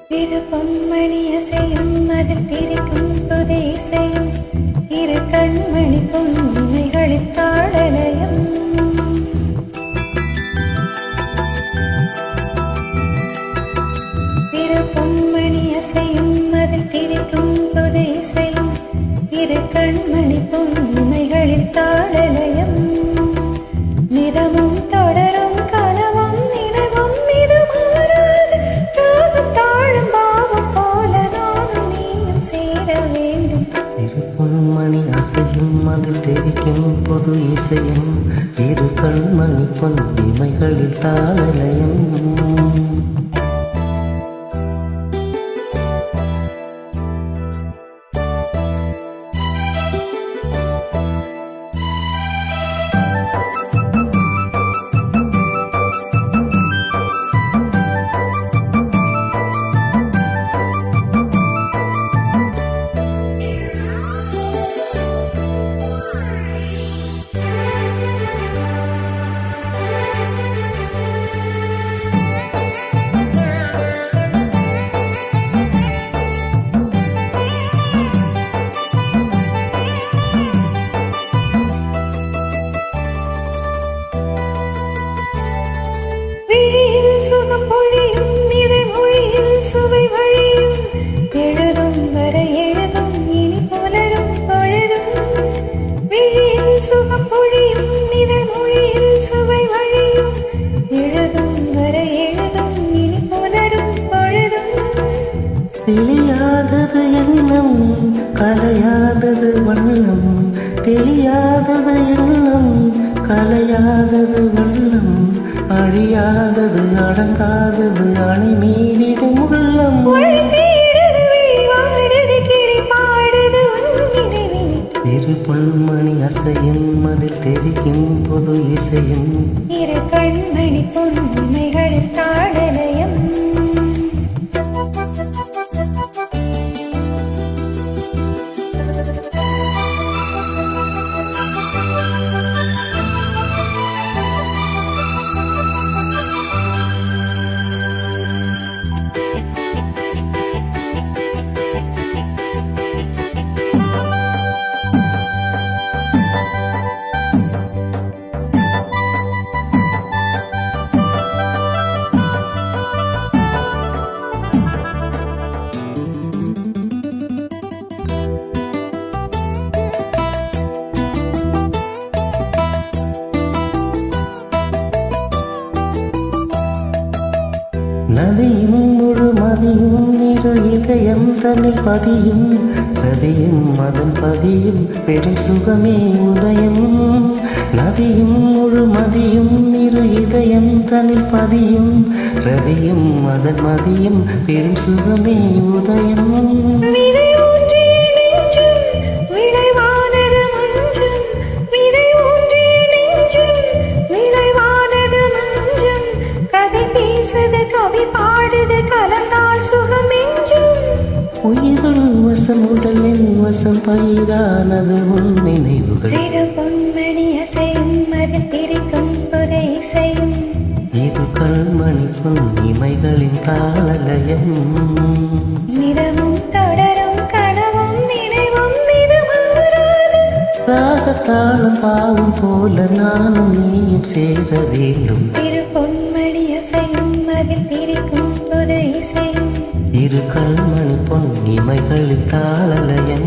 திரு பொன்மணி அசையும் அதில் திரிக்கும் புதை இசையும் இரு கண்மணி பொன்னிமைகளில் தாளலயம் திரு பொன்மணி அசையும் அதில் திரிக்கும் புதை இசையும் இரு கண்மணி பொன்னிமைகளில் தாளலயம் நிறமும் தொடரும் கனவும் நினைவும் இது மாறாது ராகம் தாழும் பாவம் போல நானும் நீயும் சேர வேண்டும் சிறு பொன்மணி அசையும் அதில் தெரிக்கும் பொது இசையும் இரு கண்மணி பொன்னிமைகளில் தாளலயம் சுவை வழியும் எழுதும் வரை எழுதும் இனி புலரும் பொழுதும் விழியில் சுகம் பொழியும் இதழ் மொழியில் சுவை வழியும் எழுதும் வரை எழுதும் இனி புலரும் பொழுதும் தெளியாதது எண்ணம் கலையாதது வண்ணம் தெளியாதது எண்ணம் கலையாதது வண்ணம் அழியாதது அடங்காதது அணை மீறிடும் உள்ளம் திரு பொன்மணி அசையும் அதில் தெரிக்கும் பொது இசையும் இரு கண்மணி பொன்னிமைகளில் தாளலயம் நதியும் முழுமதியும் இரு இதயம் தன்னில் பதியும் ரதியும் அதன் பதியும் பெரும் சுகமே உதயம் நதியும் முழுமதியும் இரு இதயம் தன்னில் பதியும் ரதியும் அதன் மதியும் பெரும் சுகமே உதயம் உயிர்கள் வசம் உடலின் வசம் பயிரானது உன் நினைவுகள் சிறு பொன்மணி அசையும் அதில் திரிக்கும் புதை இசையும் இரு கண்மணி பொன்னிமைகளின் தாளலயம் நிறமும் தொடரும் கனவும் நினைவும் இது மாறாது ராகத்தாளம் பாவம் போல நானும் நீயும் சேர வேண்டும் திரு பொன்மணி அசையும் அதில் திரிக்கும் புதை இசையும் இரு கண்மணி பொன்னிமைகளில் தாளலயம்